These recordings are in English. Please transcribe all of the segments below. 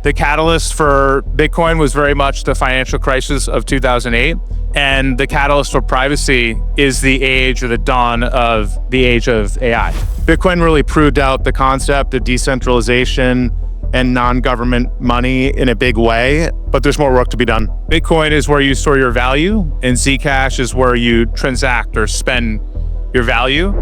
The catalyst for Bitcoin was very much the financial crisis of 2008. And the catalyst for privacy is the age or the dawn of the age of AI. Bitcoin really proved out the concept of decentralization and non-government money in a big way, but there's more work to be done. Bitcoin is where you store your value, and Zcash is where you transact or spend your value.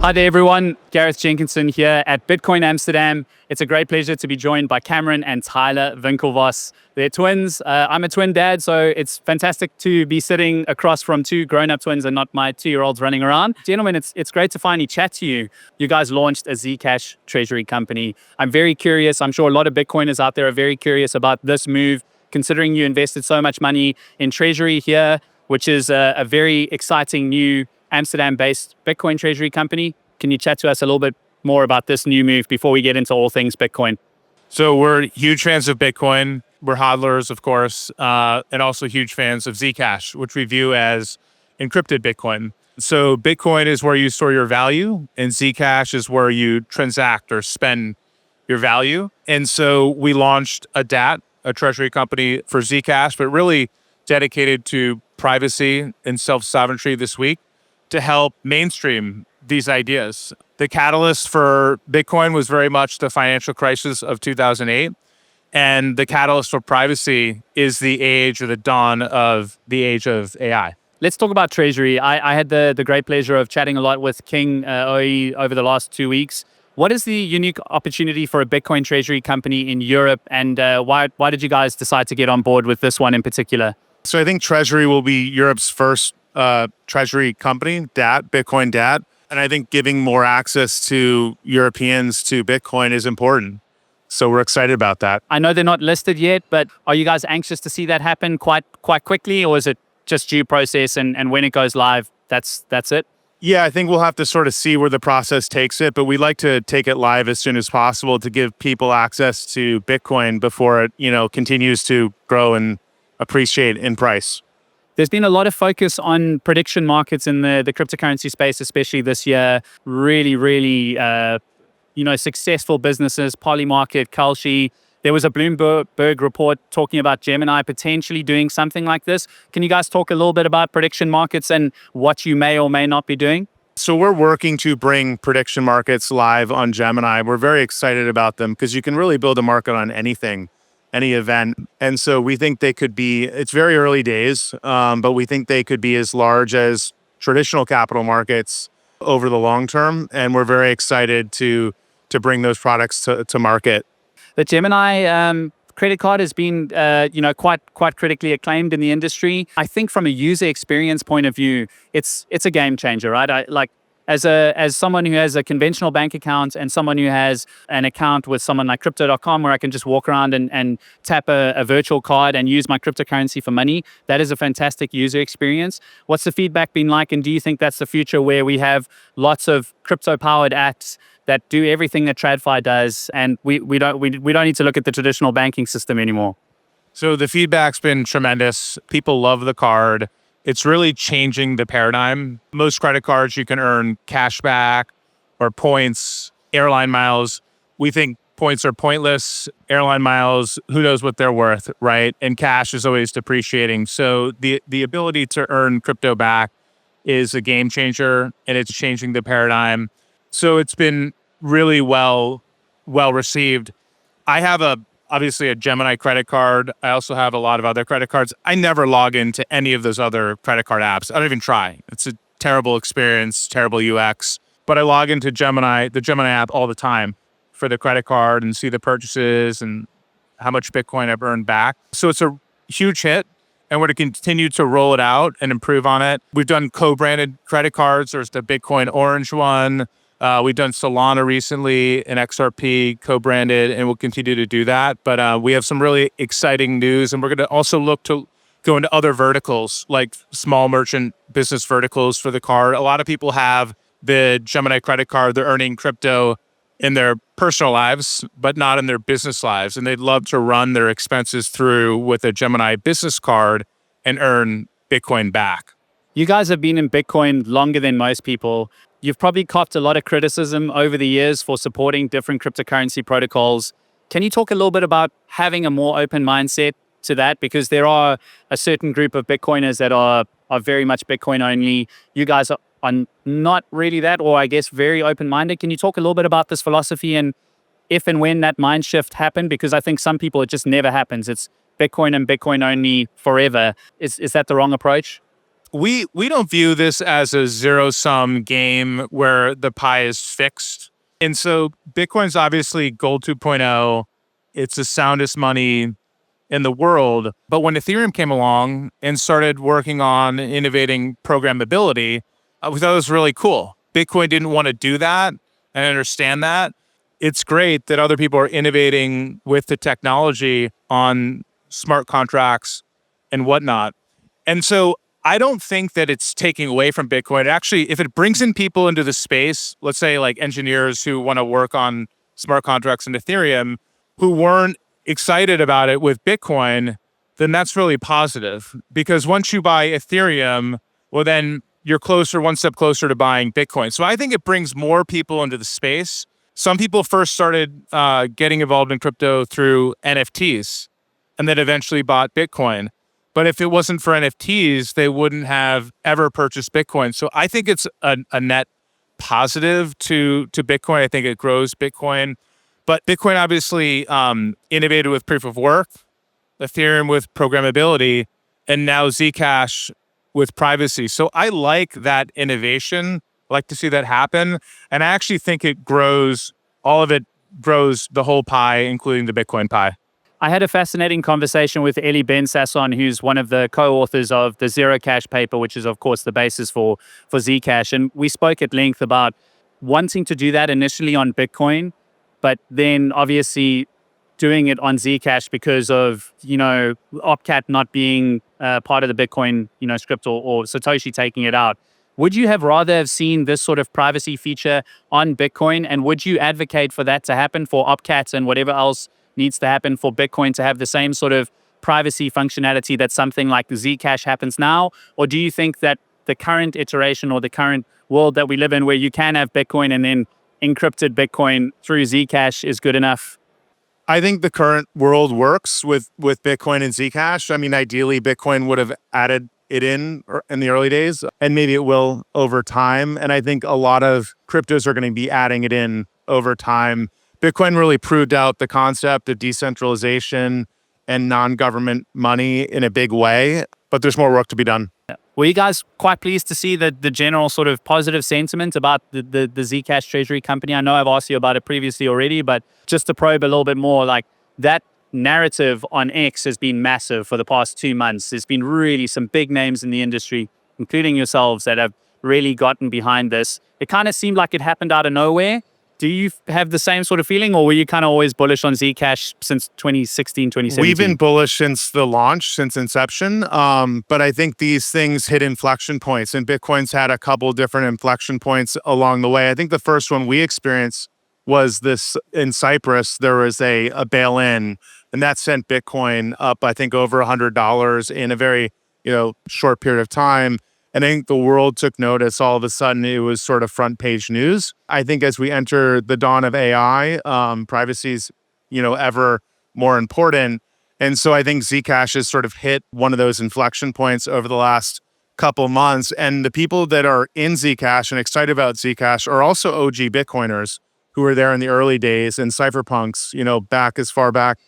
Hi there everyone, Gareth Jenkinson here at Bitcoin Amsterdam. It's a great pleasure to be joined by Cameron and Tyler Winklevoss. They're twins. I'm a twin dad, so it's fantastic to be sitting across from two grown-up twins and not my 2-year-olds running around. Gentlemen, it's great to finally chat to you. You guys launched a Zcash treasury company. I'm very curious. I'm sure a lot of Bitcoiners out there are very curious about this move, considering you invested so much money in treasury here, which is a very exciting new Amsterdam-based Bitcoin treasury company. Can you chat to us a little bit more about this new move before we get into all things Bitcoin? So we're huge fans of Bitcoin. We're hodlers, of course, and also huge fans of Zcash, which we view as encrypted Bitcoin. So Bitcoin is where you store your value, and Zcash is where you transact or spend your value. And so we launched a DAT, a treasury company for Zcash, but really dedicated to privacy and self-sovereignty this week, to help mainstream these ideas. The catalyst for Bitcoin was very much the financial crisis of 2008. And the catalyst for privacy is the age or the dawn of the age of AI. Let's talk about treasury. I had the great pleasure of chatting a lot with King OE over the last 2 weeks. What is the unique opportunity for a Bitcoin treasury company in Europe? And why did you guys decide to get on board with this one in particular? So I think Treasury will be Europe's first treasury company, DAT, Bitcoin DAT. And I think giving more access to Europeans to Bitcoin is important. So we're excited about that. I know they're not listed yet, but are you guys anxious to see that happen quite quickly, or is it just due process and when it goes live, that's it? Yeah, I think we'll have to sort of see where the process takes it, but we'd like to take it live as soon as possible to give people access to Bitcoin before it, continues to grow and appreciate in price. There's been a lot of focus on prediction markets in the cryptocurrency space, especially this year. Really, successful businesses, Polymarket, Kalshi. There was a Bloomberg report talking about Gemini potentially doing something like this. Can you guys talk a little bit about prediction markets and what you may or may not be doing? So we're working to bring prediction markets live on Gemini. We're very excited about them because you can really build a market on anything, any event. And so we think they could be, it's very early days, but we think they could be as large as traditional capital markets over the long term. And we're very excited to bring those products to market. The Gemini credit card has been, quite critically acclaimed in the industry. I think from a user experience point of view, it's a game changer, right? As someone who has a conventional bank account and someone who has an account with someone like crypto.com where I can just walk around and tap a virtual card and use my cryptocurrency for money, that is a fantastic user experience. What's the feedback been like, and do you think that's the future where we have lots of crypto-powered apps that do everything that TradFi does, and we don't need to look at the traditional banking system anymore? So the feedback's been tremendous. People love the card. It's really changing the paradigm. Most credit cards, you can earn cash back or points, airline miles. We think points are pointless. Airline miles, who knows what they're worth, right? And cash is always depreciating. So the ability to earn crypto back is a game changer, and it's changing the paradigm. So it's been really well received. I have obviously a Gemini credit card. I also have a lot of other credit cards. I never log into any of those other credit card apps. I don't even try. It's a terrible experience, terrible UX. But I log into the Gemini app all the time for the credit card and see the purchases and how much Bitcoin I've earned back. So it's a huge hit, and we're going to continue to roll it out and improve on it. We've done co-branded credit cards. There's the Bitcoin Orange one. We've done Solana recently, and XRP co-branded, and we'll continue to do that. But we have some really exciting news, and we're going to also look to go into other verticals, like small merchant business verticals for the card. A lot of people have the Gemini credit card. They're earning crypto in their personal lives, but not in their business lives. And they'd love to run their expenses through with a Gemini business card and earn Bitcoin back. You guys have been in Bitcoin longer than most people. You've probably copped a lot of criticism over the years for supporting different cryptocurrency protocols. Can you talk a little bit about having a more open mindset to that? Because there are a certain group of Bitcoiners that are very much Bitcoin only. You guys are not really that, or I guess very open-minded. Can you talk a little bit about this philosophy and if and when that mind shift happened? Because I think some people, it just never happens. It's Bitcoin and Bitcoin only forever. Is that the wrong approach? We don't view this as a zero-sum game where the pie is fixed. And so Bitcoin's obviously gold 2.0. It's the soundest money in the world. But when Ethereum came along and started working on innovating programmability, we thought it was really cool. Bitcoin didn't want to do that. I understand that. It's great that other people are innovating with the technology on smart contracts and whatnot. And so I don't think that it's taking away from Bitcoin. Actually, if it brings in people into the space, let's say like engineers who want to work on smart contracts in Ethereum, who weren't excited about it with Bitcoin, then that's really positive. Because once you buy Ethereum, well, then you're closer, one step closer to buying Bitcoin. So I think it brings more people into the space. Some people first started getting involved in crypto through NFTs and then eventually bought Bitcoin. But if it wasn't for NFTs, they wouldn't have ever purchased Bitcoin. So I think it's a net positive to Bitcoin. I think it grows Bitcoin. But Bitcoin obviously innovated with proof of work, Ethereum with programmability, and now Zcash with privacy. So I like that innovation. I like to see that happen. And I actually think it grows, all of it grows the whole pie, including the Bitcoin pie. I had a fascinating conversation with Eli Ben Sasson, who's one of the co-authors of the Zero Cash paper, which is, of course, the basis for Zcash. And we spoke at length about wanting to do that initially on Bitcoin, but then obviously doing it on Zcash because of, Opcat not being part of the Bitcoin, script or Satoshi taking it out. Would you have rather have seen this sort of privacy feature on Bitcoin? And would you advocate for that to happen for Opcat and whatever else needs to happen for Bitcoin to have the same sort of privacy functionality that something like Zcash happens now? Or do you think that the current iteration or the current world that we live in where you can have Bitcoin and then encrypted Bitcoin through Zcash is good enough? I think the current world works with Bitcoin and Zcash. I mean, ideally, Bitcoin would have added it in the early days, and maybe it will over time. And I think a lot of cryptos are going to be adding it in over time. Bitcoin really proved out the concept of decentralization and non-government money in a big way, but there's more work to be done. Were you guys quite pleased to see the general sort of positive sentiment about the Zcash Treasury company? I know I've asked you about it previously already, but just to probe a little bit more, like that narrative on X has been massive for the past 2 months. There's been really some big names in the industry, including yourselves, that have really gotten behind this. It kind of seemed like it happened out of nowhere. Do you have the same sort of feeling, or were you kind of always bullish on Zcash since 2016, 2017? We've been bullish since the launch, since inception. But I think these things hit inflection points, and Bitcoin's had a couple different inflection points along the way. I think the first one we experienced was this in Cyprus. There was a bail-in, and that sent Bitcoin up, I think, over $100 in a very short period of time. And I think the world took notice. All of a sudden, it was sort of front page news. I think as we enter the dawn of AI, privacy's, ever more important. And so I think Zcash has sort of hit one of those inflection points over the last couple months. And the people that are in Zcash and excited about Zcash are also OG Bitcoiners who were there in the early days, and cypherpunks, back as far back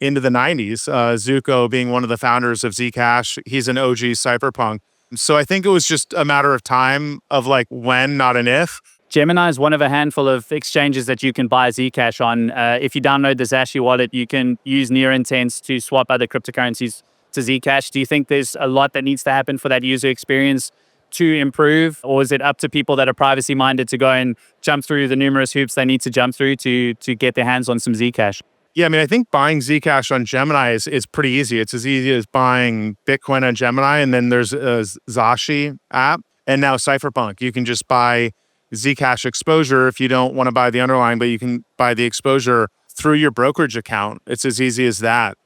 into the 90s. Zuko being one of the founders of Zcash, he's an OG cypherpunk. So I think it was just a matter of time of like when, not an if. Gemini is one of a handful of exchanges that you can buy Zcash on. If you download the Zashi wallet, you can use near intents to swap other cryptocurrencies to Zcash. Do you think there's a lot that needs to happen for that user experience to improve? Or is it up to people that are privacy minded to go and jump through the numerous hoops they need to jump through to get their hands on some Zcash? Yeah, I mean, I think buying Zcash on Gemini is pretty easy. It's as easy as buying Bitcoin on Gemini, and then there's a Zashi app, and now Cypherpunk. You can just buy Zcash exposure if you don't want to buy the underlying, but you can buy the exposure through your brokerage account. It's as easy as that.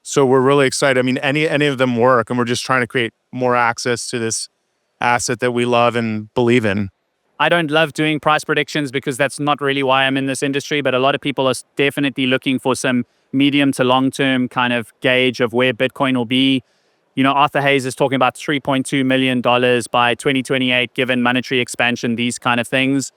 So we're really excited. I mean, any of them work, and we're just trying to create more access to this asset that we love and believe in. I don't love doing price predictions because that's not really why I'm in this industry, but a lot of people are definitely looking for some medium to long-term kind of gauge of where Bitcoin will be. Arthur Hayes is talking about $3.2 million by 2028, given monetary expansion, these kind of things.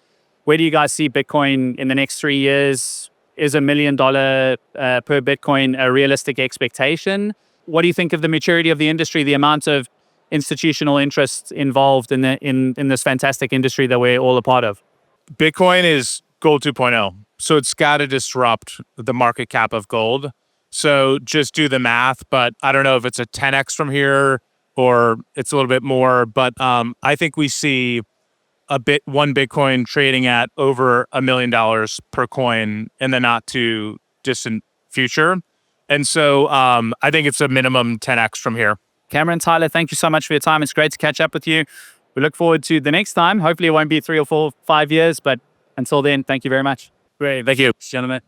Where do you guys see Bitcoin in the next 3 years? Is $1 million per Bitcoin a realistic expectation? What do you think of the maturity of the industry, the amount of institutional interest involved in this fantastic industry that we're all a part of? Bitcoin is gold 2.0. So it's got to disrupt the market cap of gold. So just do the math, but I don't know if it's a 10x from here or it's a little bit more. But I think we see one Bitcoin trading at over $1 million per coin in the not too distant future. And so I think it's a minimum 10x from here. Cameron, Tyler, thank you so much for your time. It's great to catch up with you. We look forward to the next time. Hopefully it won't be 3 or 4, 5 years, but until then, thank you very much. Great. Thank you. Gentlemen.